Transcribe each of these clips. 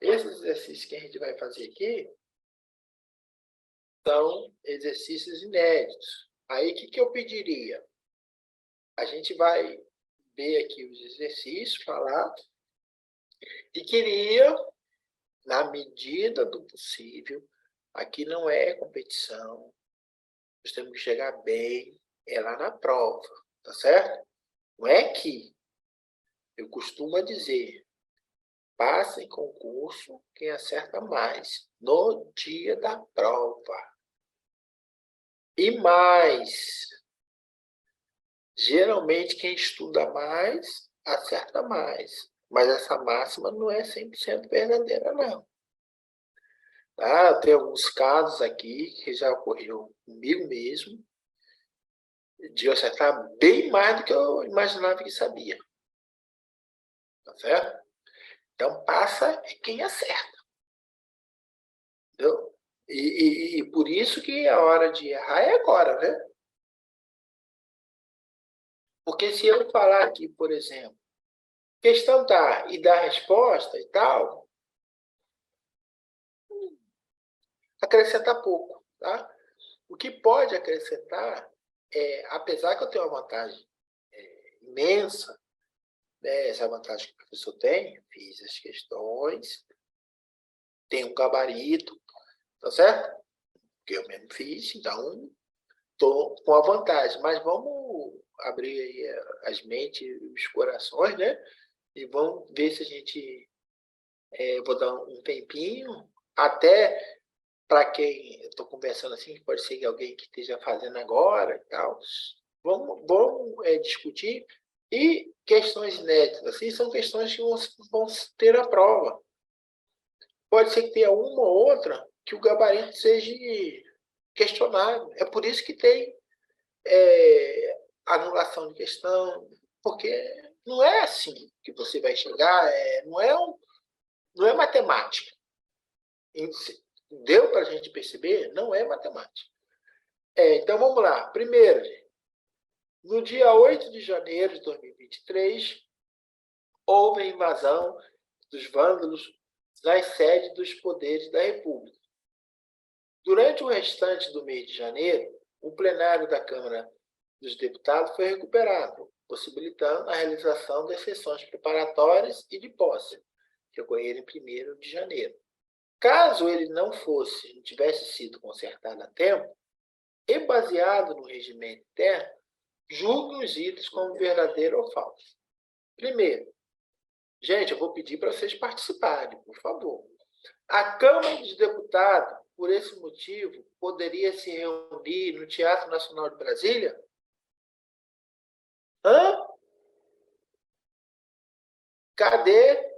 Esses exercícios que a gente vai fazer aqui são exercícios inéditos. Aí, o que eu pediria? A gente vai ver aqui os exercícios, falar, e queria, na medida do possível, aqui não é competição, nós temos que chegar bem, é lá na prova, tá certo? Não é que eu costumo dizer, passa em concurso quem acerta mais no dia da prova. E mais, geralmente quem estuda mais, acerta mais. Mas essa máxima não é 100% verdadeira, não. Tá? Tem alguns casos aqui que já ocorreu comigo mesmo, de eu acertar bem mais do que eu imaginava que sabia. Tá certo? Então, passa é quem acerta. Entendeu? E por isso que a hora de errar é agora, né? Porque se eu falar aqui, por exemplo, questão tá, e dar resposta e tal, acrescenta pouco, tá? O que pode acrescentar é, apesar que eu tenho uma vantagem imensa, né, essa vantagem que o professor tem, fiz as questões, tem um gabarito, tá certo? Que eu mesmo fiz, então estou com a vantagem. Mas vamos abrir aí as mentes e os corações, né? E vamos ver se a gente... vou dar um tempinho, até para quem estou conversando assim, pode ser alguém que esteja fazendo agora e tal. Vamos discutir. E questões inéditas, assim, são questões que vão ter a prova. Pode ser que tenha uma ou outra que o gabarito seja questionável. É por isso que tem anulação de questão, porque não é assim que você vai chegar, não é matemática. Deu para a gente perceber? Não é matemática. Então, vamos lá. Primeiro, no dia 8 de janeiro de 2023, houve a invasão dos vândalos nas sedes dos poderes da República. Durante o restante do mês de janeiro, o plenário da Câmara dos Deputados foi recuperado, possibilitando a realização das sessões preparatórias e de posse, que ocorreram em 1º de janeiro. Caso ele não tivesse sido consertado a tempo, e baseado no regimento interno, julgue os itens como verdadeiro ou falso. Primeiro, gente, eu vou pedir para vocês participarem, por favor. A Câmara dos Deputados, por esse motivo, poderia se reunir no Teatro Nacional de Brasília? Hã? Cadê?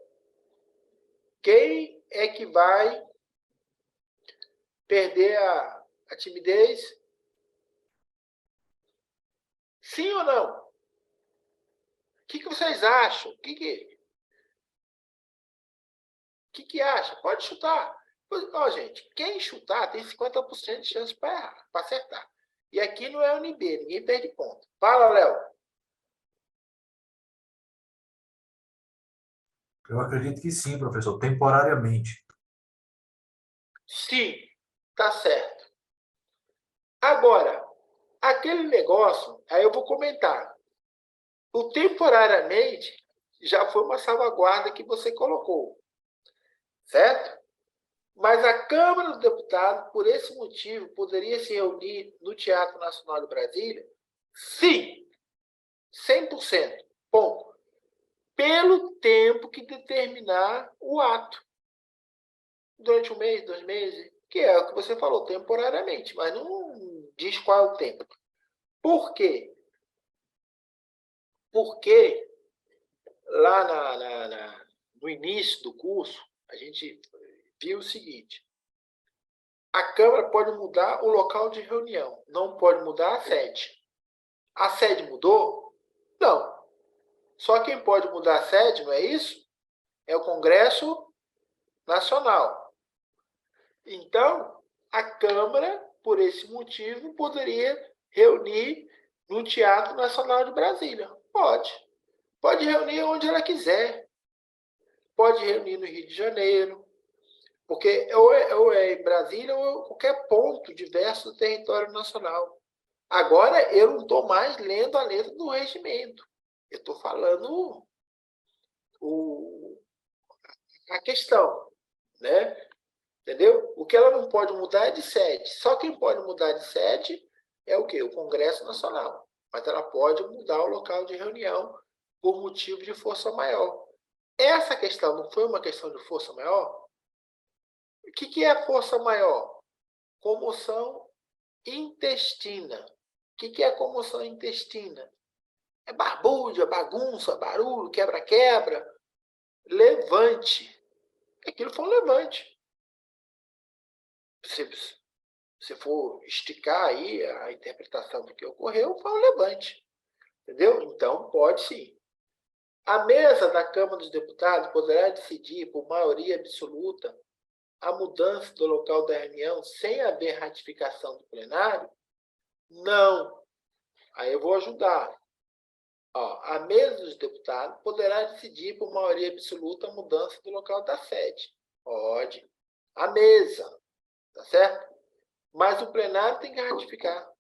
Quem é que vai perder a timidez? Sim ou não? O que vocês acham? O que acha? Pode chutar. Ó, gente, quem chutar tem 50% de chance para errar, para acertar. E aqui não é UNB, ninguém perde ponto. Fala, Léo. Eu acredito que sim, professor, temporariamente. Sim, tá certo. Agora, aquele negócio, aí eu vou comentar. O temporariamente já foi uma salvaguarda que você colocou, certo? Mas a Câmara dos Deputados, por esse motivo, poderia se reunir no Teatro Nacional de Brasília? Sim, 100%. Ponto. Pelo tempo que determinar o ato. Durante 1 mês, 2 meses, que é o que você falou, temporariamente, mas não diz qual é o tempo. Por quê? Porque lá no início do curso, a gente viu o seguinte: a Câmara pode mudar o local de reunião, não pode mudar a sede. A sede mudou? Não. Só quem pode mudar a sede, não é isso? É o Congresso Nacional. Então, a Câmara, por esse motivo, poderia reunir no Teatro Nacional de Brasília. Pode. Pode reunir onde ela quiser. Pode reunir no Rio de Janeiro, Porque ou é em Brasília ou em qualquer ponto diverso do território nacional. Agora, eu não estou mais lendo a letra do regimento. Eu estou falando a questão, né? Entendeu? O que ela não pode mudar é de sede. Só quem pode mudar de sede é o quê? O Congresso Nacional. Mas ela pode mudar o local de reunião por motivo de força maior. Essa questão não foi uma questão de força maior? O que é força maior? Comoção intestina. O que é comoção intestina? É barbúrdia, bagunça, barulho, quebra-quebra. Levante. Aquilo foi um levante. Se for esticar aí a interpretação do que ocorreu, foi um levante. Entendeu? Então, pode sim. A mesa da Câmara dos Deputados poderá decidir, por maioria absoluta, a mudança do local da reunião sem haver ratificação do plenário? Não. Aí eu vou ajudar. Ó, a mesa dos deputados poderá decidir, por maioria absoluta, a mudança do local da sede. Pode. A mesa. Tá certo? Mas o plenário tem que ratificar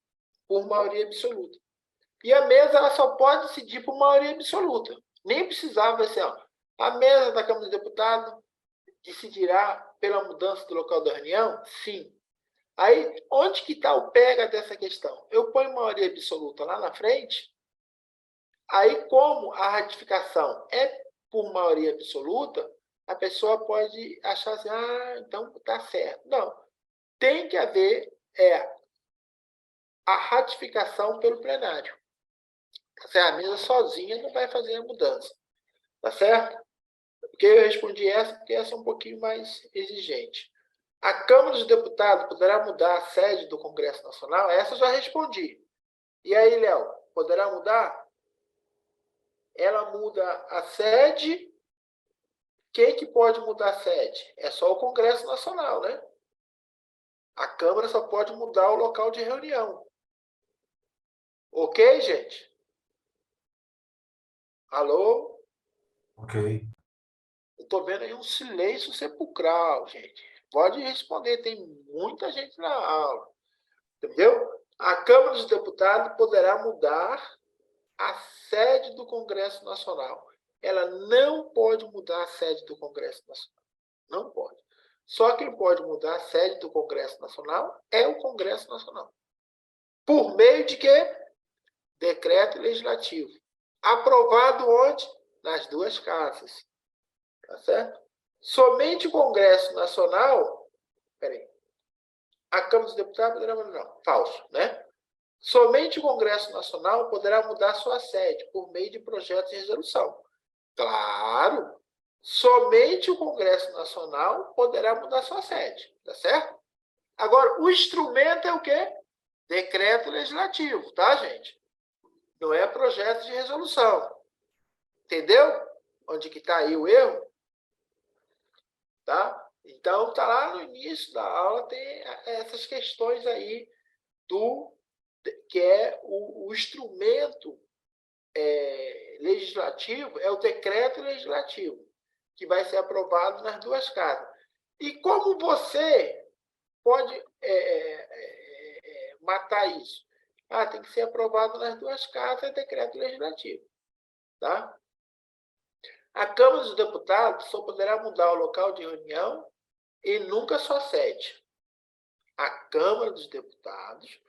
por maioria absoluta. E a mesa ela só pode decidir por maioria absoluta. Nem precisava ser, ó, a mesa da Câmara dos Deputados decidirá pela mudança do local da reunião? Sim. Aí, onde que está o pega dessa questão? Eu ponho maioria absoluta lá na frente, aí como a ratificação é por maioria absoluta, a pessoa pode achar assim, então está certo. Não. Tem que haver a ratificação pelo plenário. A mesa sozinha não vai fazer a mudança. Tá certo? Porque eu respondi essa, porque essa é um pouquinho mais exigente. A Câmara dos Deputados poderá mudar a sede do Congresso Nacional? Essa eu já respondi. E aí, Léo, poderá mudar? Ela muda a sede. Quem que pode mudar a sede? É só o Congresso Nacional, né? A Câmara só pode mudar o local de reunião. Ok, gente? Alô? Ok. Eu estou vendo aí um silêncio sepulcral, gente. Pode responder, tem muita gente na aula. Entendeu? A Câmara dos Deputados poderá mudar a sede do Congresso Nacional. Ela não pode mudar a sede do Congresso Nacional. Não pode. Só quem pode mudar a sede do Congresso Nacional é o Congresso Nacional. Por meio de quê? Decreto legislativo. Aprovado onde? Nas duas casas. Tá certo? Somente o Congresso Nacional... Peraí. A Câmara dos Deputados poderá mudar... Não, falso, né? Somente o Congresso Nacional poderá mudar sua sede por meio de projetos de resolução. Claro, somente o Congresso Nacional poderá mudar sua sede, tá certo? Agora, o instrumento é o quê? Decreto legislativo, tá, gente? Não é projeto de resolução. Entendeu? Onde que está aí o erro? Tá? Então, tá lá no início da aula, tem essas questões aí que é o instrumento legislativo, é o decreto legislativo, que vai ser aprovado nas duas casas. E como você pode matar isso? Tem que ser aprovado nas duas casas, é decreto legislativo. Tá? A Câmara dos Deputados só poderá mudar o local de reunião e nunca sua sede. A Câmara dos Deputados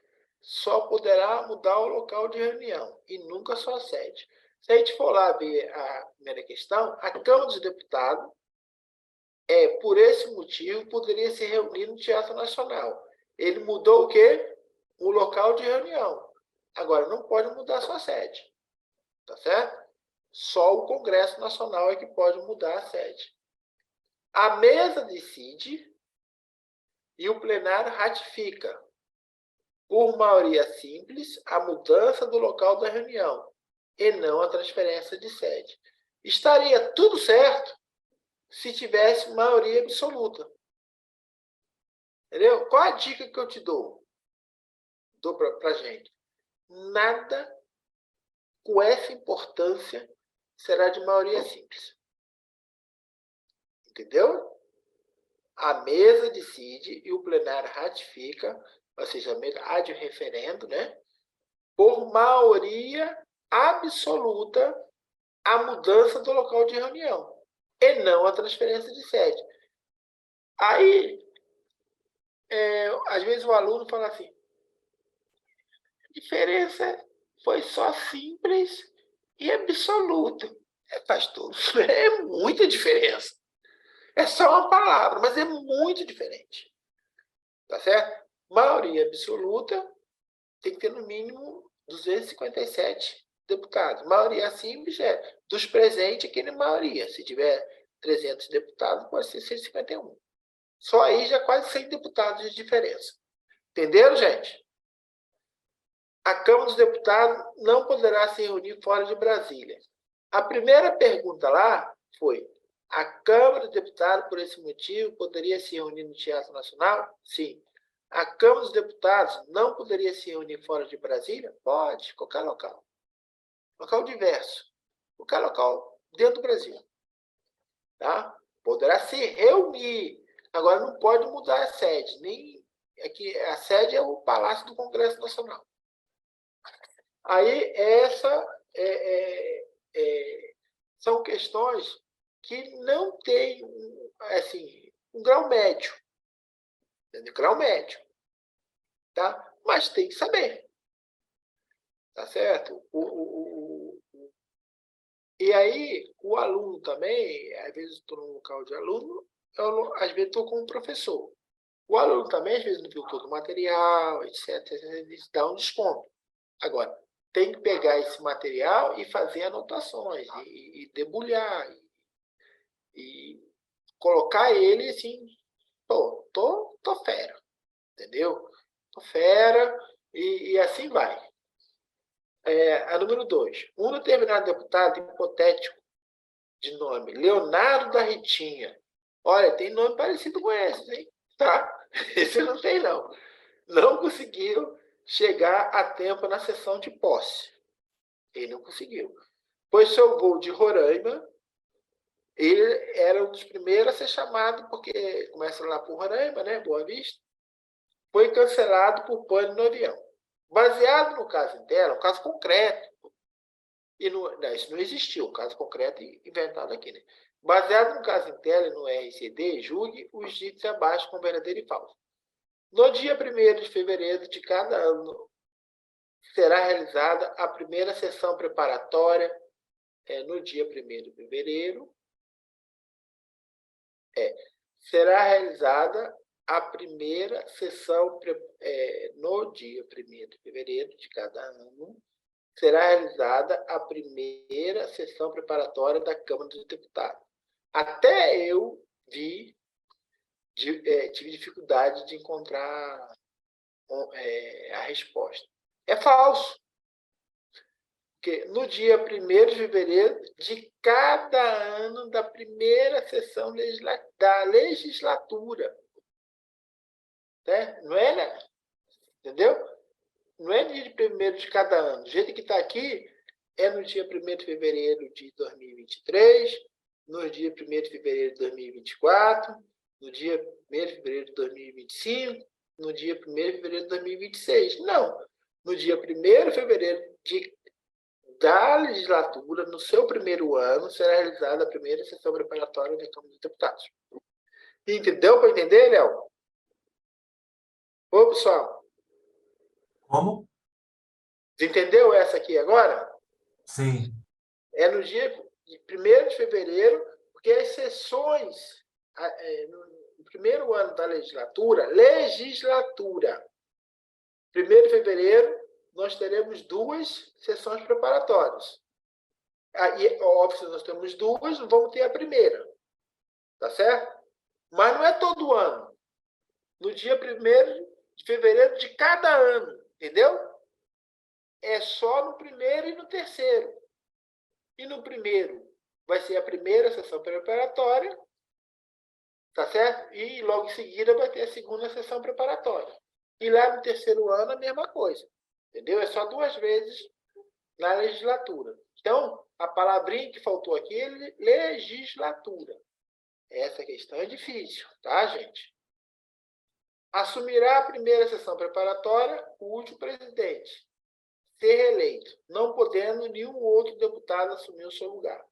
só poderá mudar o local de reunião e nunca sua sede. Se a gente for lá ver a primeira questão, a Câmara dos Deputados, por esse motivo, poderia se reunir no Teatro Nacional. Ele mudou o quê? O local de reunião. Agora, não pode mudar sua sede. Tá certo? Só o Congresso Nacional é que pode mudar a sede. A mesa decide e o plenário ratifica, por maioria simples, a mudança do local da reunião e não a transferência de sede. Estaria tudo certo se tivesse maioria absoluta. Entendeu? Qual a dica que eu te dou? Dou para a gente. Nada com essa importância será de maioria simples. Entendeu? a mesa decide e o plenário ratifica, ou seja, há de referendo, né? Por maioria absoluta, a mudança do local de reunião e não a transferência de sede. Aí, às vezes o aluno fala assim, a diferença foi só simples e absoluta. Pastor, é muita diferença. É só uma palavra, mas é muito diferente. Tá certo? Maioria absoluta tem que ter no mínimo 257 deputados. Maioria simples é dos presentes aquele maioria. Se tiver 300 deputados, pode ser 151. Só aí já quase 100 deputados de diferença. Entenderam, gente? A Câmara dos Deputados não poderá se reunir fora de Brasília. A primeira pergunta lá foi: a Câmara dos Deputados, por esse motivo, poderia se reunir no Teatro Nacional? Sim. A Câmara dos Deputados não poderia se reunir fora de Brasília? Pode, qualquer local. Local diverso. Qualquer local dentro do Brasil. Tá? Poderá se reunir. Agora não pode mudar a sede. Nem aqui, a sede é o Palácio do Congresso Nacional. Aí, são questões que não têm assim, um grau médio. Entendeu? Grau médio. Tá? Mas tem que saber. Tá certo? E aí, o aluno também, às vezes estou no local de aluno, às vezes estou com um professor. O aluno também, às vezes, não viu todo o material, etc. Isso dá um desconto. Agora, tem que pegar esse material e fazer anotações, e debulhar, e colocar ele assim, pô, tô fera, entendeu? Tô fera, e assim vai. A número 2. Um determinado deputado hipotético de nome Leonardo da Ritinha. Olha, tem nome parecido com esse, hein? Tá? Esse não tem, não. Não conseguiu chegar a tempo na sessão de posse. Ele não conseguiu. Pois seu voo de Roraima, ele era um dos primeiros a ser chamado, porque começa lá por Roraima, né? Boa Vista. Foi cancelado por pane no avião. Baseado no caso em tela, um caso concreto. E isso não existiu, um caso concreto inventado aqui, né? Baseado no caso em tela e no RCD, julgue os ditos abaixo com verdadeiro e falso. No dia 1º de fevereiro de cada ano, será realizada a primeira sessão preparatória no dia 1º de fevereiro. Será realizada a primeira sessão no dia 1º de fevereiro de cada ano. Será realizada a primeira sessão preparatória da Câmara dos Deputados. Até eu tive dificuldade de encontrar a resposta. É falso. Porque no dia 1º de fevereiro de cada ano da primeira sessão da legislatura. Né? Não é, né? Entendeu? Não é dia 1º de cada ano. Do jeito que está aqui, é no dia 1º de fevereiro de 2023, no dia 1º de fevereiro de 2024, no dia 1º de fevereiro de 2025, no dia 1º de fevereiro de 2026. Não. No dia 1º de fevereiro da legislatura, no seu primeiro ano, será realizada a primeira sessão preparatória da Câmara dos Deputados. Entendeu para entender, Léo? Ô, pessoal. Como? Entendeu essa aqui agora? Sim. É no dia 1º de fevereiro, porque as sessões, no primeiro ano da legislatura, 1º de fevereiro, nós teremos 2 sessões preparatórias. Aí, óbvio, se nós temos 2, não vamos ter a primeira. Tá certo? Mas não é todo ano. No dia 1º de fevereiro de cada ano. Entendeu? É só no 1º e no 3º. E no 1º vai ser a primeira sessão preparatória. Tá certo? E logo em seguida vai ter a segunda sessão preparatória. E lá no 3º ano a mesma coisa. Entendeu? É só 2 vezes na legislatura. Então, a palavrinha que faltou aqui é legislatura. Essa questão é difícil, tá, gente? Assumirá a primeira sessão preparatória o último presidente, ser reeleito, não podendo nenhum outro deputado assumir o seu lugar.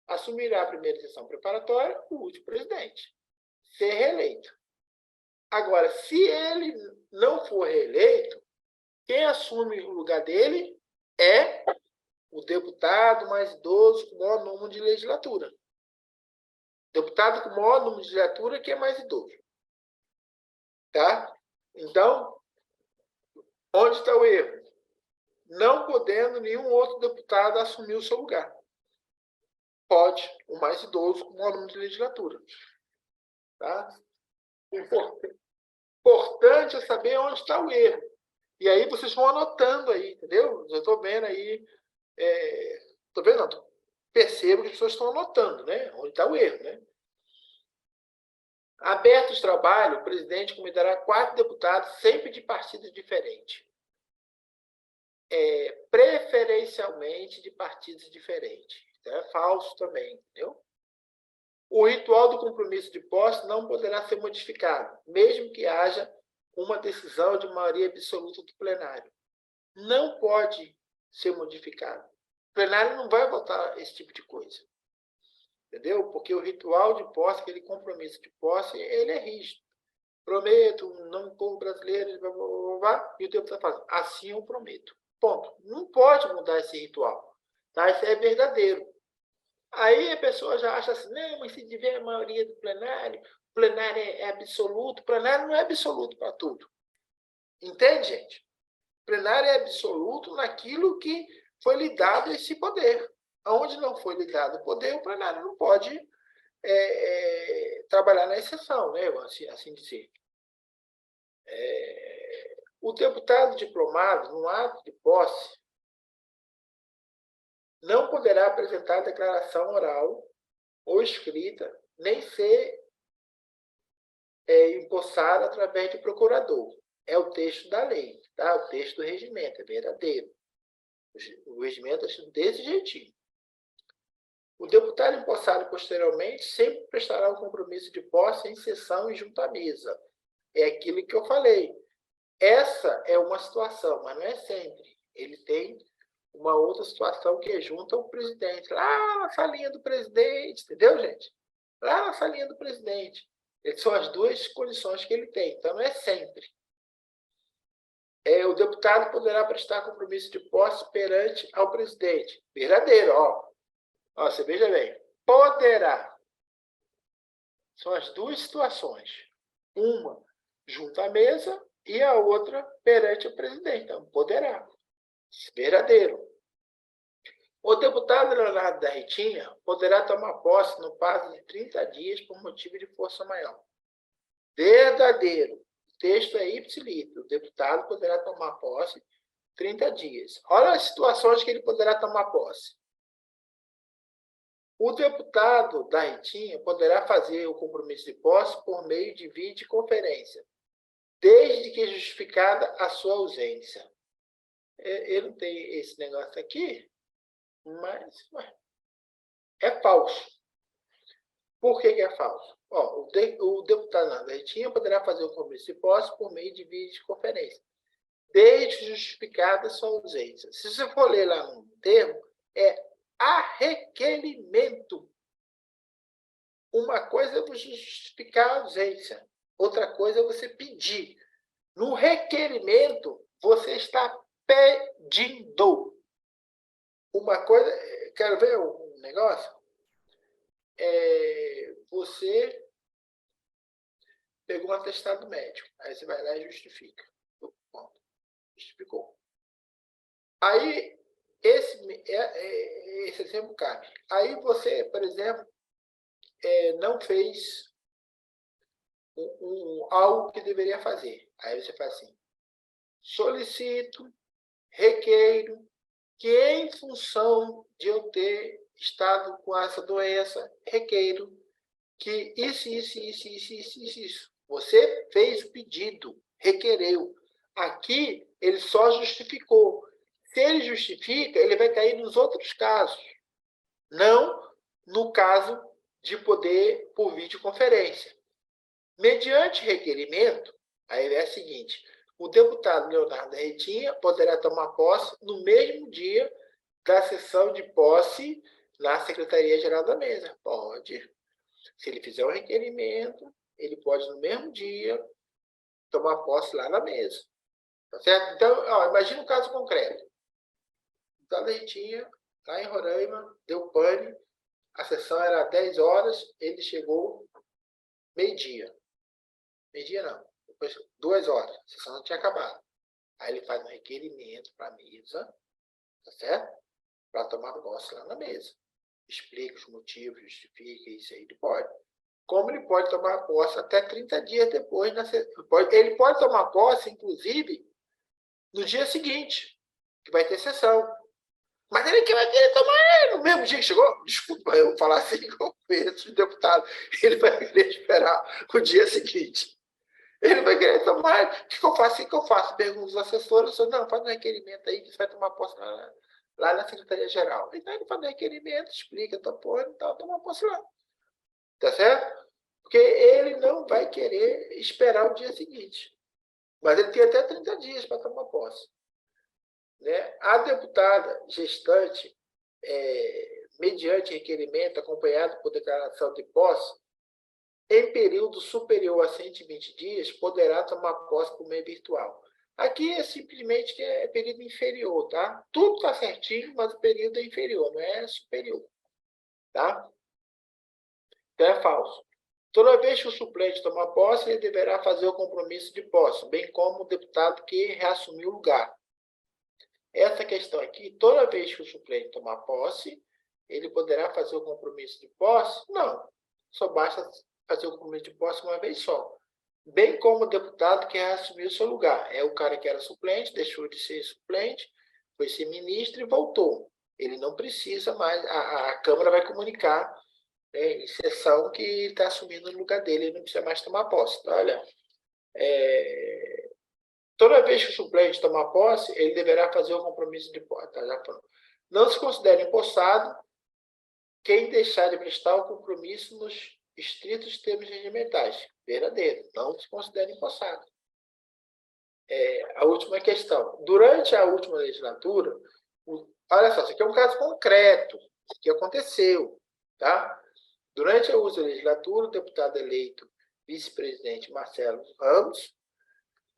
Assumirá a primeira sessão preparatória o último presidente, ser reeleito. Agora, se ele não for reeleito, quem assume o lugar dele é o deputado mais idoso com o maior número de legislatura. Deputado com o maior número de legislatura que é mais idoso. Tá? Então, onde está o erro? Não podendo nenhum outro deputado assumir o seu lugar. Pode, o mais idoso com o maior número de legislatura. Tá? Importante é saber onde está o erro. E aí vocês vão anotando aí, entendeu? Eu estou vendo aí. Estou vendo, não. Percebo que as pessoas estão anotando, né? Onde está o erro, né? Aberto os trabalhos, o presidente convidará 4 deputados, sempre de partidos diferentes. Preferencialmente de partidos diferentes. Então, é falso também, entendeu? O ritual do compromisso de posse não poderá ser modificado, mesmo que haja uma decisão de maioria absoluta do plenário. Não pode ser modificado. O plenário não vai votar esse tipo de coisa. Entendeu? Porque o ritual de posse, aquele compromisso de posse, ele é rígido. Prometo, no povo brasileiro, e o deputado fala, assim eu prometo. Ponto. Não pode mudar esse ritual. Tá? Isso é verdadeiro. Aí a pessoa já acha assim, não, mas se tiver a maioria do plenário, o plenário é absoluto. O plenário não é absoluto para tudo. Entende, gente? O plenário é absoluto naquilo que foi lhe dado esse poder. Onde não foi lhe dado o poder, o plenário não pode trabalhar na exceção, né? Assim dizer. O deputado diplomado, no ato de posse, não poderá apresentar declaração oral ou escrita, nem ser empossado através de procurador. É o texto da lei, tá? O texto do regimento, é verdadeiro. O regimento é desse jeitinho. O deputado empossado posteriormente sempre prestará o compromisso de posse em sessão e junto à mesa. É aquilo que eu falei. Essa é uma situação, mas não é sempre. Ele tem uma outra situação que é junto ao presidente. Lá na salinha do presidente, entendeu, gente? Lá na salinha do presidente. Essas são as duas condições que ele tem. Então, não é sempre. O deputado poderá prestar compromisso de posse perante ao presidente. Verdadeiro, ó. Você veja bem. Poderá. São as duas situações. Uma junto à mesa e a outra perante o presidente. Então, poderá. Verdadeiro. O deputado Leonardo da Ritinha poderá tomar posse no prazo de 30 dias por motivo de força maior. Verdadeiro. O texto é ipsilito. O deputado poderá tomar posse 30 dias. Olha as situações que ele poderá tomar posse. O deputado da Ritinha poderá fazer o compromisso de posse por meio de videoconferência, desde que justificada a sua ausência. Eu não tenho esse negócio aqui, mas é falso. Por que é falso? O deputado da Ritinha poderá fazer o compromisso de posse por meio de videoconferência, desde justificada a sua ausência. Se você for ler lá no termo, é a requerimento. Uma coisa é você justificar a ausência, outra coisa é você pedir. No requerimento, você está pedindo. Uma coisa, quero ver um negócio? Você pegou um atestado médico, aí você vai lá e justifica. Ponto. Justificou. Aí, esse exemplo cabe. Aí você, por exemplo, não fez algo que deveria fazer. Aí você faz assim: solicito, requeiro, que em função de eu ter estado com essa doença, requeiro que isso. Você fez o pedido, requereu. Aqui, ele só justificou. Se ele justifica, ele vai cair nos outros casos. Não no caso de poder por videoconferência. Mediante requerimento, aí é a seguinte, o deputado Leonardo Retinha poderá tomar posse no mesmo dia da sessão de posse na Secretaria-Geral da Mesa. Pode. Se ele fizer o requerimento, ele pode, no mesmo dia, tomar posse lá na mesa. Tá certo? Então, imagina um caso concreto. O deputado Retinha, lá em Roraima, deu pane, a sessão era 10 horas, ele chegou meio-dia. Meio-dia não, depois 2 horas, a sessão não tinha acabado. Aí ele faz um requerimento para a mesa, tá certo? Para tomar posse lá na mesa. Explica os motivos, justifica, isso aí ele pode. Como ele pode tomar posse até 30 dias depois, ele pode tomar posse, inclusive, no dia seguinte, que vai ter sessão. Mas ele que vai querer tomar no mesmo dia que chegou. Desculpa eu falar assim com o deputado. Ele vai querer esperar o dia seguinte. Ele vai querer tomar. O que eu faço? O que eu faço? Pergunto aos assessores. Não, faz um requerimento aí que você vai tomar posse lá na Secretaria-Geral. Então ele faz um requerimento, explica, tá pondo e tal, tomar posse lá. Tá certo? Porque ele não vai querer esperar o dia seguinte. Mas ele tem até 30 dias para tomar posse. Né? A deputada gestante, mediante requerimento acompanhado por declaração de posse, em período superior a 120 dias, poderá tomar posse por meio virtual. Aqui é simplesmente que é período inferior, tá? Tudo está certinho, mas o período é inferior, não é superior. Tá? Então é falso. Toda vez que o suplente tomar posse, ele deverá fazer o compromisso de posse, bem como o deputado que reassumiu o lugar. Essa questão aqui, toda vez que o suplente tomar posse, ele poderá fazer o compromisso de posse? Não. Só basta fazer o compromisso de posse uma vez só. Bem como o deputado que assumiu o seu lugar. É o cara que era suplente, deixou de ser suplente, foi ser ministro e voltou. Ele não precisa mais, a Câmara vai comunicar, em sessão, que está assumindo o lugar dele, ele não precisa mais tomar posse. Então, olha, toda vez que o suplente tomar posse, ele deverá fazer o compromisso de posse. Tá, já falando. Não se considera empossado quem deixar de prestar o compromisso nos estritos termos regimentais. Verdadeiro, não se considera empossado. A última questão. Durante a última legislatura, olha só, isso aqui é um caso concreto que aconteceu. Tá? Durante a última legislatura, o deputado eleito vice-presidente Marcelo Ramos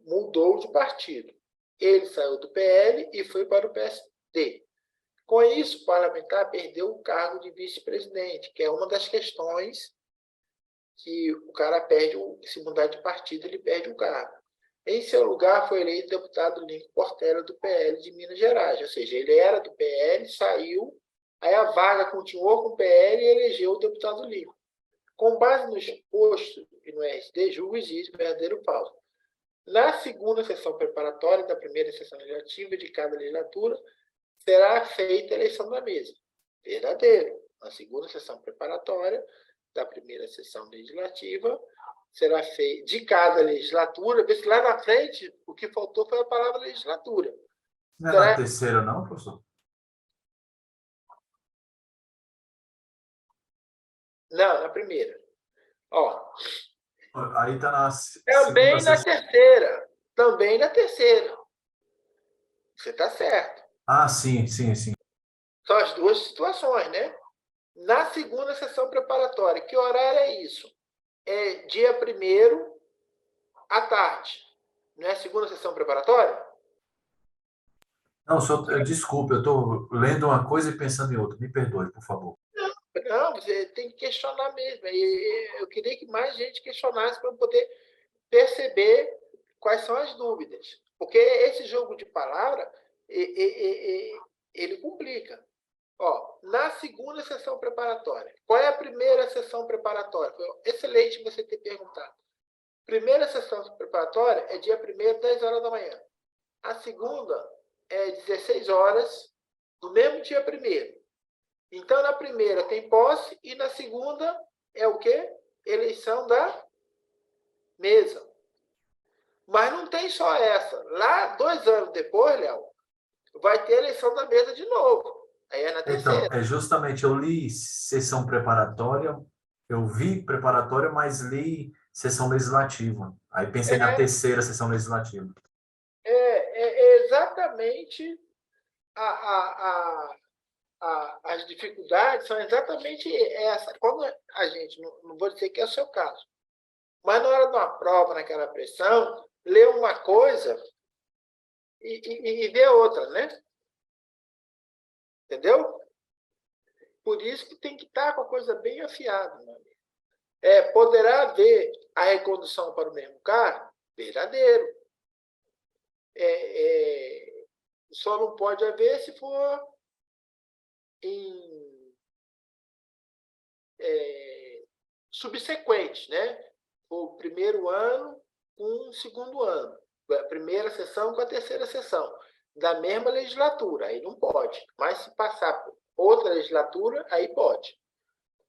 mudou de partido. Ele saiu do PL e foi para o PSD. Com isso, o parlamentar perdeu o cargo de vice-presidente, que é uma das questões que o cara perde, se mudar de partido, ele perde o cargo. Em seu lugar, foi eleito o deputado Lincoln Portela, do PL de Minas Gerais. Ou seja, ele era do PL, saiu, aí a vaga continuou com o PL e elegeu o deputado Lincoln. Com base no exposto e no RSD, julgo existe verdadeiro ou falso. Na segunda sessão preparatória da primeira sessão legislativa de cada legislatura, será feita a eleição da mesa. Verdadeiro. Na segunda sessão preparatória da primeira sessão legislativa, será feita de cada legislatura. Vê se lá na frente o que faltou foi a palavra legislatura. Não é na terceira, não, professor? Não, na primeira. Aí está na também segunda na terceira. Também na terceira. Você está certo. Ah, sim. São as duas situações, né? Na segunda sessão preparatória, que horário é isso? É dia 1º à tarde. Não é a segunda sessão preparatória? Não, desculpe, eu estou lendo uma coisa e pensando em outra. Me perdoe, por favor. Não, você tem que questionar mesmo. E eu queria que mais gente questionasse para poder perceber quais são as dúvidas. Porque esse jogo de palavra, ele complica. Na segunda sessão preparatória. Qual é a primeira sessão preparatória? Foi excelente você ter perguntado. Primeira sessão preparatória é dia 1º, 10 horas da manhã. A segunda é 16 horas, no mesmo dia 1º. Então, na primeira tem posse e na segunda é o quê? Eleição da mesa. Mas não tem só essa. Lá, 2 anos depois, Léo, vai ter eleição da mesa de novo. Aí é na terceira. Então, justamente, eu li sessão preparatória, Eu vi preparatória, mas li sessão legislativa. Aí pensei na É, terceira sessão legislativa. é exatamente as dificuldades são exatamente essa. Quando a gente, não vou dizer que é o seu caso, mas na hora de uma prova, naquela pressão, lê uma coisa e vê outra, né? Entendeu? Por isso que tem que estar com a coisa bem afiada. Né? Poderá haver a recondução para o mesmo cargo? Verdadeiro. Só não pode haver se for em subsequentes, né? O primeiro ano com o segundo ano. A primeira sessão com a terceira sessão. Da mesma legislatura, aí não pode. Mas se passar por outra legislatura, aí pode.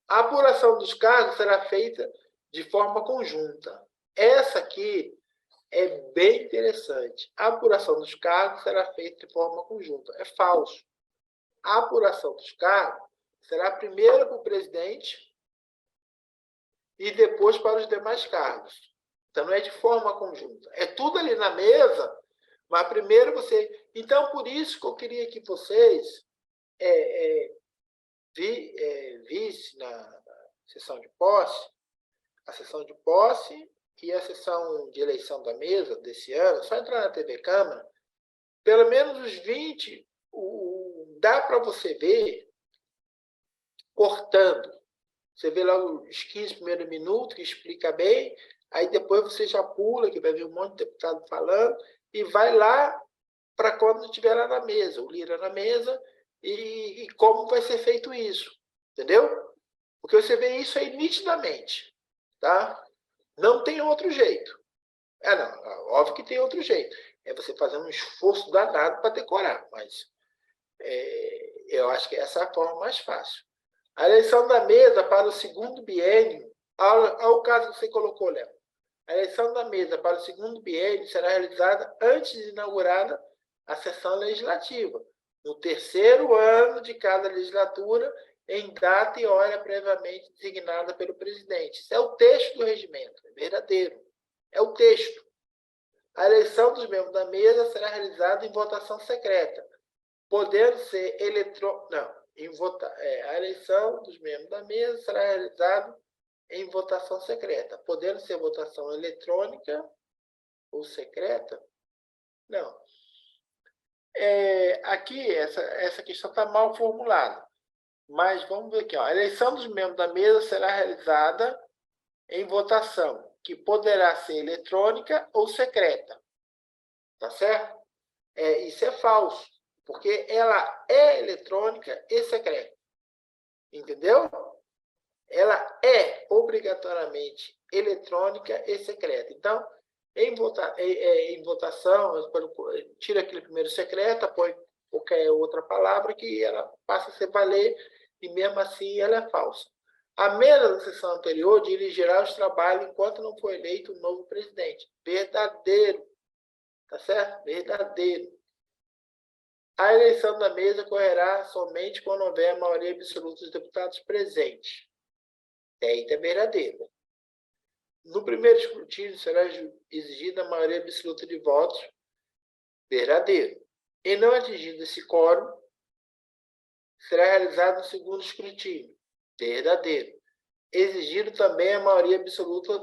A apuração dos cargos será feita de forma conjunta. Essa aqui é bem interessante. A apuração dos cargos será feita de forma conjunta. É falso. A apuração dos cargos será primeiro para o presidente e depois para os demais cargos. Então, não é de forma conjunta. É tudo ali na mesa, mas primeiro você... Então, por isso que eu queria que vocês vissem na sessão de posse, a sessão de posse e a sessão de eleição da mesa desse ano, só entrar na TV Câmara, pelo menos os 20, dá para você ver cortando. Você vê lá os 15 primeiros minutos, que explica bem, aí depois você já pula, que vai ver um monte de deputado falando, e vai lá para quando estiver lá na mesa, o Lira na mesa, e como vai ser feito isso. Entendeu? Porque você vê isso aí nitidamente. Tá? Não tem outro jeito. Não, óbvio que tem outro jeito. É você fazer um esforço danado para decorar, mas eu acho que essa é a forma mais fácil. A eleição da mesa para o segundo biênio, ao caso que você colocou, Léo, a eleição da mesa para o segundo biênio será realizada antes de inaugurada a sessão legislativa, no terceiro ano de cada legislatura, em data e hora previamente designada pelo presidente. Isso é o texto do regimento, é verdadeiro. É o texto. A eleição dos membros da mesa será realizada em votação secreta, podendo ser eletrônica. Não, a eleição dos membros da mesa será realizada em votação secreta, podendo ser votação eletrônica ou secreta. Não. Aqui, essa questão está mal formulada. Mas vamos ver aqui. Ó. A eleição dos membros da mesa será realizada em votação, que poderá ser eletrônica ou secreta. Tá certo? Isso é falso, porque ela é eletrônica e secreta. Entendeu? Ela é obrigatoriamente eletrônica e secreta. Então, em votação, tira aquele primeiro secreta, põe qualquer outra palavra que ela passa a ser valer e mesmo assim ela é falsa. A mesa da sessão anterior dirigirá os trabalhos enquanto não for eleito um novo presidente. Verdadeiro. Tá certo? Verdadeiro. A eleição da mesa ocorrerá somente quando houver a maioria absoluta dos deputados presentes. Isso é verdadeiro. No primeiro escrutínio será exigida a maioria absoluta de votos. Verdadeiro. E não atingido esse quórum, será realizado o segundo escrutínio. Verdadeiro. Exigido também a maioria absoluta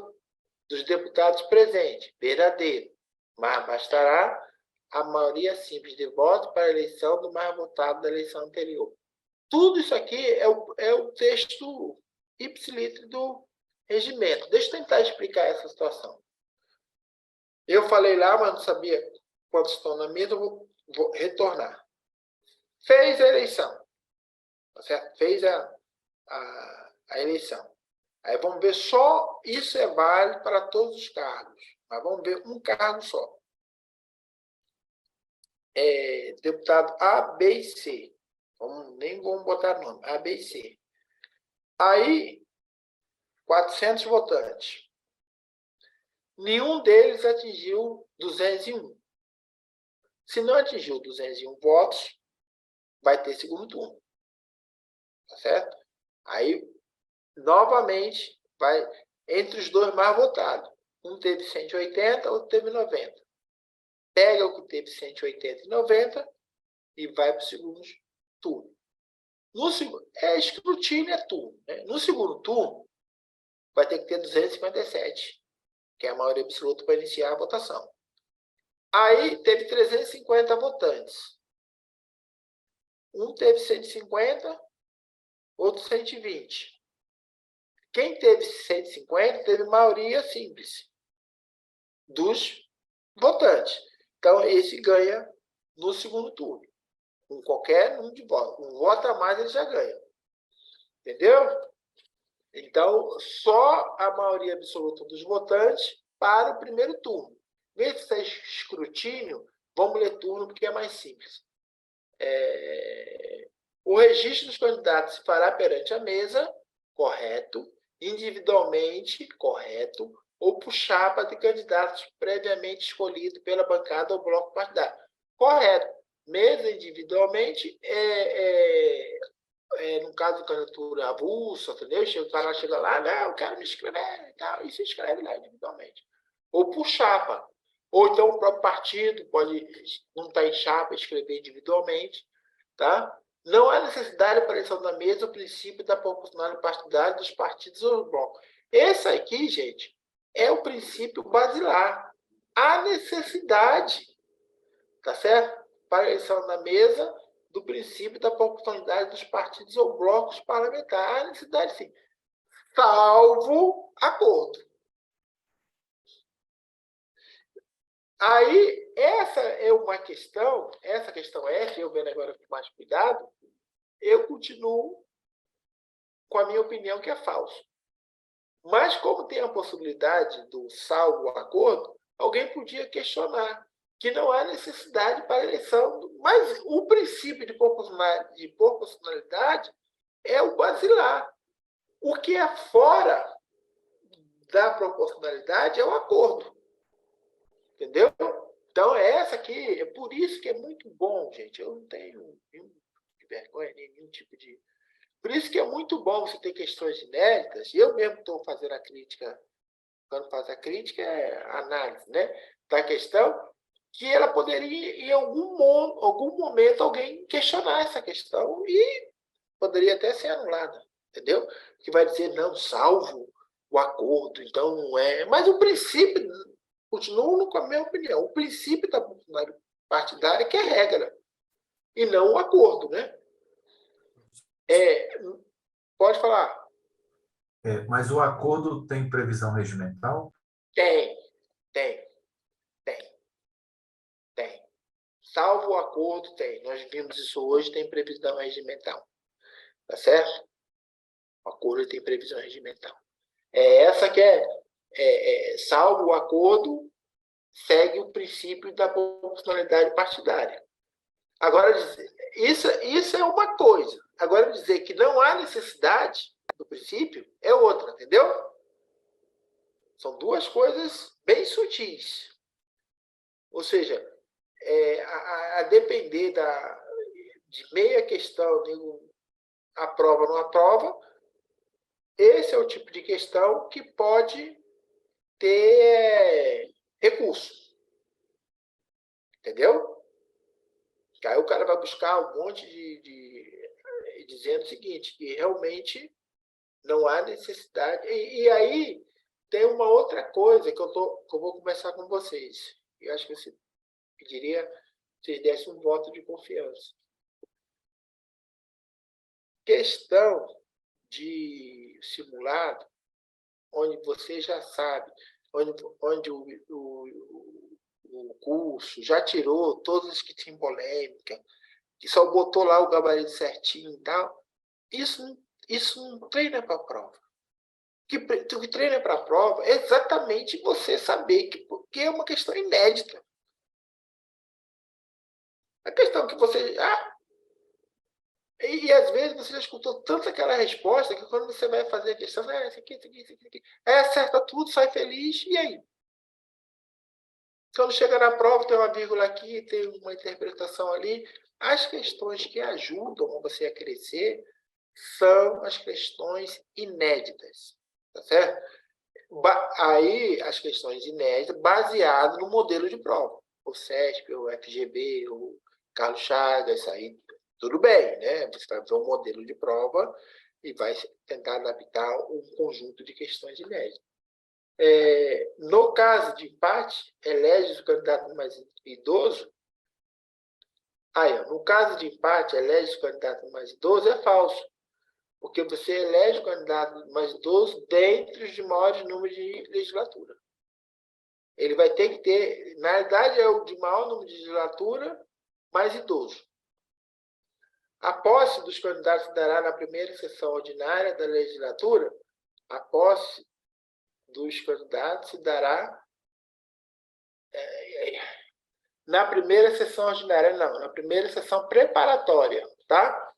dos deputados presentes. Verdadeiro. Mas bastará a maioria simples de votos para a eleição do mais votado da eleição anterior. Tudo isso aqui é o texto ipsiliter do regimento. Deixa eu tentar explicar essa situação. Eu falei lá, mas não sabia quantos estão na mesa, eu vou retornar. Fez a eleição. Tá certo? Fez a eleição. Aí vamos ver só, isso é válido para todos os cargos. Mas vamos ver um cargo só. Deputado A, B e C. Nem vamos botar nome. A, B e C. Aí, 400 votantes. Nenhum deles atingiu 201. Se não atingiu 201 votos, vai ter segundo turno. Tá certo? Aí, novamente, vai entre os dois mais votados. Um teve 180, outro teve 90. Pega o que teve 180 e 90 e vai para o segundo turno. No segundo, escrutínio é turno. Né? No segundo turno, vai ter que ter 257, que é a maioria absoluta para iniciar a votação. Aí teve 350 votantes. Um teve 150, outro 120. Quem teve 150 teve maioria simples dos votantes. Então, esse ganha no segundo turno. Com qualquer número de votos. Um voto a mais, ele já ganha. Entendeu? Então, só a maioria absoluta dos votantes para o primeiro turno. Em vez de escrutínio, vamos ler turno, porque é mais simples. O registro dos candidatos se fará perante a mesa, correto, individualmente, correto, ou por chapa de candidatos previamente escolhidos pela bancada ou bloco partidário. Correto. Mesa individualmente no caso de candidatura avulsa, entendeu? O cara chega lá, não, eu quero me inscrever e tal, e se inscreve lá individualmente. Ou por chapa. Ou então o próprio partido pode não estar em chapa, escrever individualmente. Tá? Não há necessidade para a eleição da mesa o princípio da proporcionalidade partidária dos partidos ou blocos. Esse aqui, gente, é o princípio basilar. Há necessidade, tá certo? Para a eleição da mesa do princípio da proporcionalidade dos partidos ou blocos parlamentares. Há necessidade, sim. Salvo acordo. Aí, essa é uma questão, essa questão F, eu vendo agora com mais cuidado, eu continuo com a minha opinião que é falso. Mas, como tem a possibilidade do salvo acordo, alguém podia questionar que não há necessidade para a eleição. Mas o princípio de proporcionalidade é o basilar. O que é fora da proporcionalidade é o acordo. Entendeu? Então, essa aqui, é por isso que é muito bom, gente. Eu não tenho nenhum vergonha, nenhum tipo de... Por isso que é muito bom você ter questões inéditas. Eu mesmo estou fazendo a crítica, quando faz a crítica, é a análise, né, da questão, que ela poderia, em algum momento, alguém questionar essa questão e poderia até ser anulada, entendeu? Que vai dizer, não, salvo o acordo, então não é... Mas o princípio, continuo com a minha opinião, o princípio da proporcionalidade partidária que é regra, e não o acordo, né? Pode falar. Mas o acordo tem previsão regimental? Tem, tem, tem, tem. Salvo o acordo, tem. Nós vimos isso hoje, tem previsão regimental. Tá certo? O acordo tem previsão regimental. Essa que salvo o acordo, segue o princípio da proporcionalidade partidária. Agora, isso é uma coisa. Agora, dizer que não há necessidade do princípio é outra, entendeu? São duas coisas bem sutis. Ou seja, a depender de meia questão, aprova ou não aprova, esse é o tipo de questão que pode ter recurso. Entendeu? Aí o cara vai buscar um monte dizendo o seguinte, que realmente não há necessidade. E aí tem uma outra coisa que eu vou conversar com vocês. Eu acho que você pediria que vocês dessem um voto de confiança. Questão de simulado, onde você já sabe, onde o curso já tirou todos os que tinham polêmica, que só botou lá o gabarito certinho e tal, isso não treina para a prova. O que treina para a prova é exatamente você saber que é uma questão inédita. A questão que você... e às vezes você já escutou tanto aquela resposta que quando você vai fazer a questão, isso aqui, isso aqui, isso aqui, isso aqui. Acerta tudo, sai feliz, e aí? Quando chega na prova, tem uma vírgula aqui, tem uma interpretação ali. As questões que ajudam você a crescer são as questões inéditas, tá certo? Aí, as questões inéditas, baseadas no modelo de prova. O CESP, o FGV, o Carlos Chagas, isso aí, tudo bem, né? Você vai ver um modelo de prova e vai tentar adaptar um conjunto de questões inéditas. No caso de empate, elege o candidato mais idoso. No caso de empate, elege o candidato mais idoso, é falso. Porque você elege o candidato mais idoso dentre os maiores números de legislatura. Ele vai ter que ter, na verdade, é o de maior número de legislatura mais idoso. A posse dos candidatos se dará na primeira sessão ordinária da legislatura. A posse dos candidatos se dará na primeira sessão ordinária, não, na primeira sessão preparatória, tá?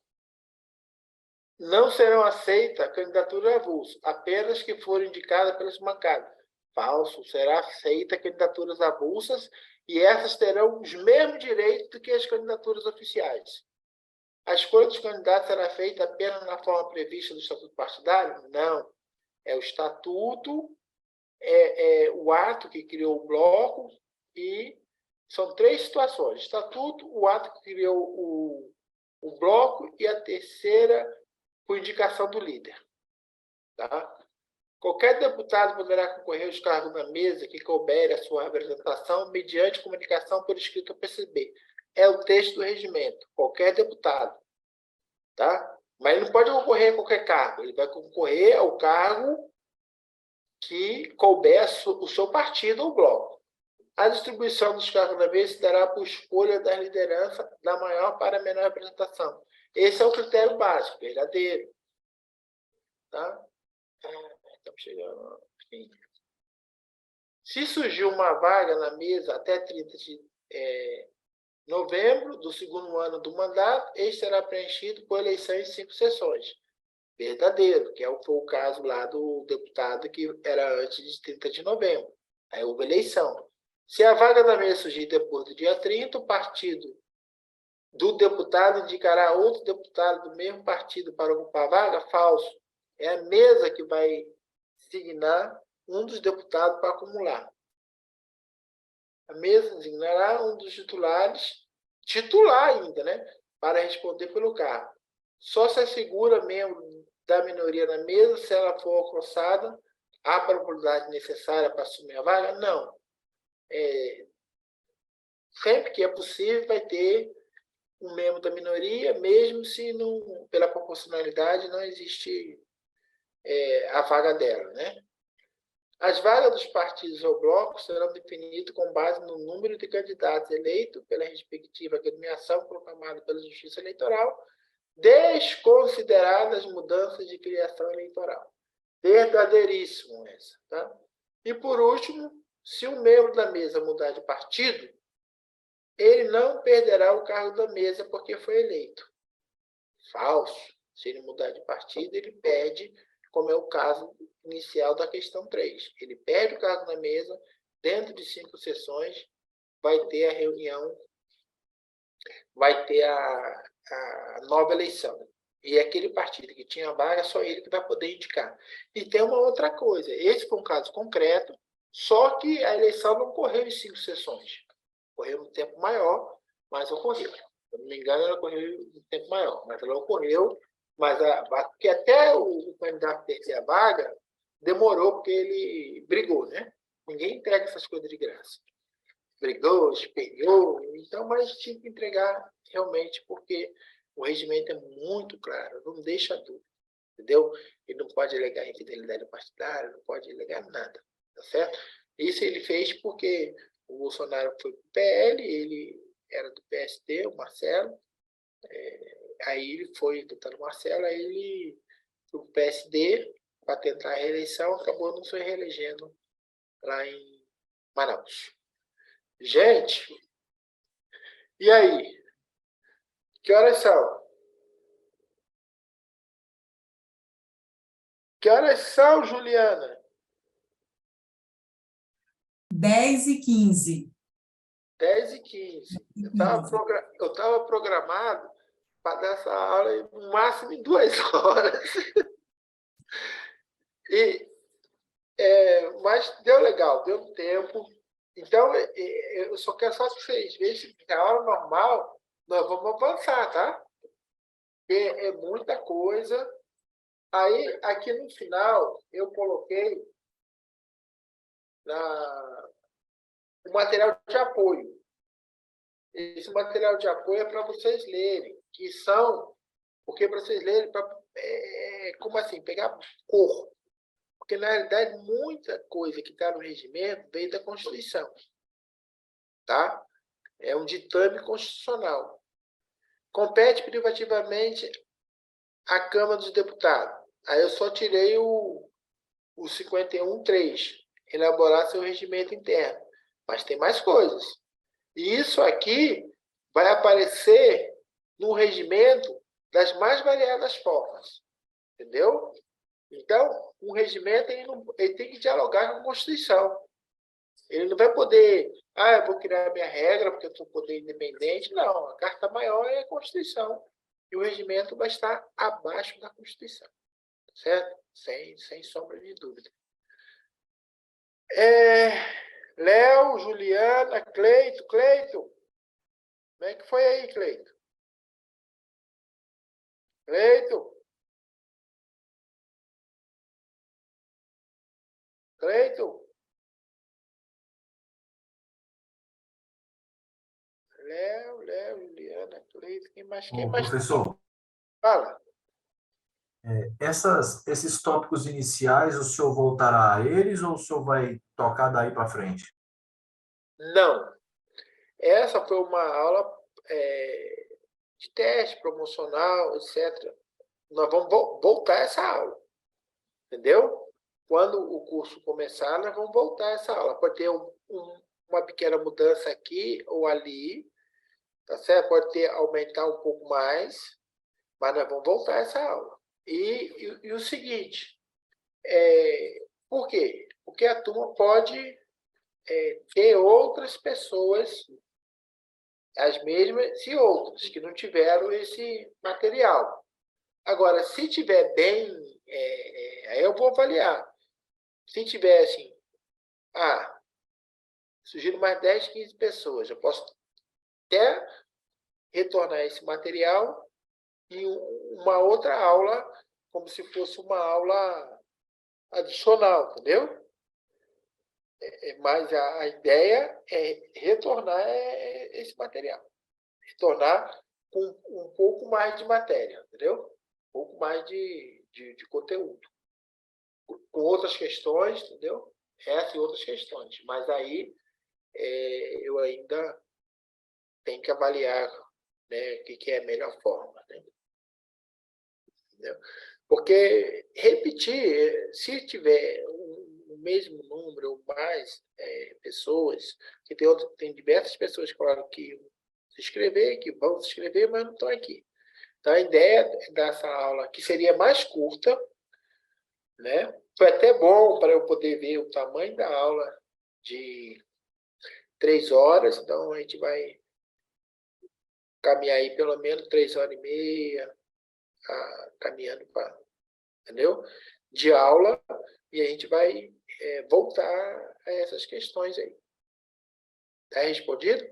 Não serão aceitas candidaturas avulsas, apenas que forem indicadas pelas bancadas. Falso, será aceita candidaturas avulsas e essas terão os mesmos direitos do que as candidaturas oficiais. A escolha dos candidatos será feita apenas na forma prevista do Estatuto Partidário? Não. É o Estatuto, o ato que criou o bloco e são 3 situações. Estatuto, o ato que criou o bloco e a terceira por indicação do líder. Tá? Qualquer deputado poderá concorrer aos cargos na mesa que couber a sua representação mediante comunicação por escrito ao PCB. É o texto do regimento. Qualquer deputado. Tá? Mas ele não pode concorrer a qualquer cargo. Ele vai concorrer ao cargo que couber o seu partido ou bloco. A distribuição dos cargos na mesa se dará por escolha da liderança da maior para a menor representação. Esse é o critério básico, verdadeiro. Tá? Estamos chegando ao fim. Se surgiu uma vaga na mesa até 30 de novembro do segundo ano do mandato, este será preenchido por eleição em 5 sessões. Verdadeiro, que foi o caso lá do deputado que era antes de 30 de novembro. Aí houve eleição. Se a vaga da mesa surgir depois do dia 30, o partido do deputado indicará outro deputado do mesmo partido para ocupar a vaga? Falso. É a mesa que vai designar um dos deputados para acumular. A mesa designará um dos titulares, titular ainda, né, para responder pelo cargo. Só se assegura membro da minoria na mesa se ela for alcançada a probabilidade necessária para assumir a vaga? Não. Sempre que é possível, vai ter um membro da minoria, mesmo se não, pela proporcionalidade não existe a vaga dela, né? As vagas dos partidos ou blocos serão definidas com base no número de candidatos eleitos pela respectiva agremiação proclamada pela Justiça Eleitoral, desconsideradas mudanças de criação eleitoral. Verdadeiríssimo essa, tá? E, por último, se um membro da mesa mudar de partido, ele não perderá o cargo da mesa porque foi eleito. Falso. Se ele mudar de partido, ele perde, como é o caso inicial da questão 3. Ele perde o cargo na mesa, dentro de 5 sessões, vai ter a reunião, vai ter a nova eleição. E aquele partido que tinha vaga, só ele que vai poder indicar. E tem uma outra coisa. Esse foi um caso concreto, só que a eleição não ocorreu em 5 sessões. Ocorreu um tempo maior, mas ocorreu. Se eu não me engano, ela ocorreu um tempo maior, mas ela ocorreu. Mas porque até o candidato perder a vaga, demorou porque ele brigou, né? Ninguém entrega essas coisas de graça. Brigou, espelhou, então, mas tinha que entregar realmente, porque o regimento é muito claro, não deixa dúvida, entendeu? Ele não pode alegar infidelidade partidária, não pode alegar nada, tá certo? Isso ele fez porque o Bolsonaro foi para o PL, ele era do PSD, o Marcelo, aí ele foi, o deputado Marcelo, aí ele foi para o PSD para tentar a reeleição, acabou não se reelegendo lá em Manaus. Gente, e aí? Que horas são? Que horas são, Juliana? 10h15. 10h15. Eu estava programado para dar essa aula no máximo em 2 horas. Mas deu legal, deu um tempo. Então, eu só quero só que vocês vejam que a aula normal, nós vamos avançar, tá? É muita coisa. Aí, aqui no final, eu coloquei o material de apoio. Esse material de apoio é para vocês lerem, que são, porque para vocês lerem, como assim, pegar cor. Porque, na realidade, muita coisa que está no regimento veio da Constituição. Tá? É um ditame constitucional. Compete privativamente à Câmara dos Deputados. Aí eu só tirei o 51.3, elaborar seu regimento interno. Mas tem mais coisas. E isso aqui vai aparecer no regimento das mais variadas formas. Entendeu? Então, um regimento ele tem que dialogar com a Constituição. Ele não vai poder, eu vou criar minha regra porque eu sou poder independente. Não, a carta maior é a Constituição. E o regimento vai estar abaixo da Constituição. Certo? Sem sombra de dúvida. Léo, Juliana, Cleito. Como é que foi aí, Cleito? Cleito? Léo, Juliana, Cleito. Quem mais? Ô, professor, Fala. esses tópicos iniciais, o senhor voltará a eles ou o senhor vai tocar daí para frente? Não. Essa foi uma aula de teste promocional, etc. Nós vamos voltar essa aula. Entendeu? Quando o curso começar, nós vamos voltar essa aula. Pode ter uma pequena mudança aqui ou ali, tá certo? Pode aumentar um pouco mais, mas nós vamos voltar essa aula. E o seguinte, por quê? Porque a turma pode ter outras pessoas, as mesmas e outras, que não tiveram esse material. Agora, se tiver bem, aí eu vou avaliar. Se tiver assim, sugiro mais 10, 15 pessoas, eu posso até retornar esse material em uma outra aula, como se fosse uma aula adicional, entendeu? Mas a ideia é retornar esse material. Retornar com um pouco mais de matéria, entendeu? Um pouco mais de conteúdo. Com outras questões, entendeu? Essas e outras questões. Mas aí eu ainda tenho que avaliar, né, o que é a melhor forma. Né? Entendeu? Porque repetir, se tiver o mesmo número ou mais pessoas, que tem diversas pessoas que falaram que iam se inscrever, que vão se inscrever, mas não estão aqui. Então, a ideia dessa aula, que seria mais curta, né? Foi até bom para eu poder ver o tamanho da aula de 3 horas, então a gente vai caminhar aí pelo menos 3h30, caminhando para, entendeu? De aula, e a gente vai voltar a essas questões aí. Está respondido?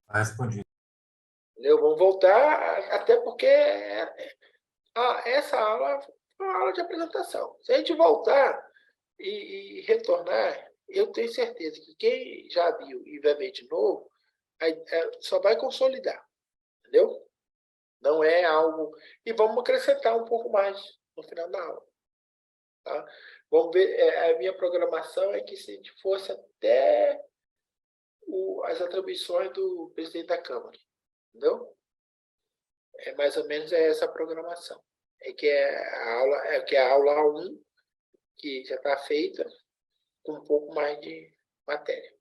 Está respondido. Entendeu? Vamos voltar, até porque essa aula foi uma aula de apresentação. Se a gente voltar e retornar, eu tenho certeza que quem já viu e vai ver de novo, só vai consolidar. Entendeu? Não é algo... E vamos acrescentar um pouco mais no final da aula. Tá? Vamos ver, a minha programação é que se a gente fosse até as atribuições do presidente da Câmara. Entendeu? Mais ou menos essa a programação. Que é a aula 1, que já está feita, com um pouco mais de matéria.